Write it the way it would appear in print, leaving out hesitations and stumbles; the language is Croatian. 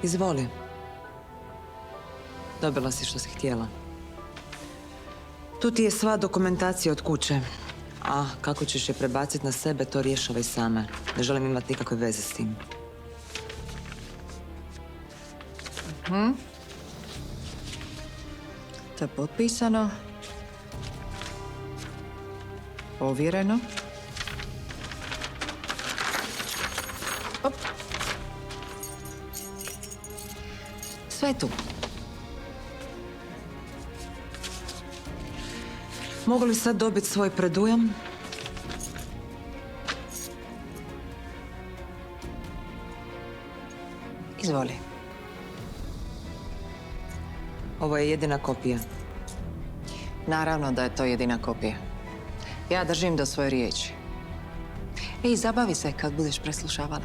Izvoli. Dobila si što si htjela. Tu ti je sva dokumentacija od kuće. A kako ćeš je prebaciti na sebe, to rješavaj sama. Ne želim imati nikakve veze s tim. To je potpisano. Ovjereno. Op. Sve je tu. Mogu li sad dobiti svoj predujam? Izvoli. Ovo je jedina kopija. Naravno da je to jedina kopija. Ja držim do svoje riječi. Ej, zabavi se kad budeš preslušavala.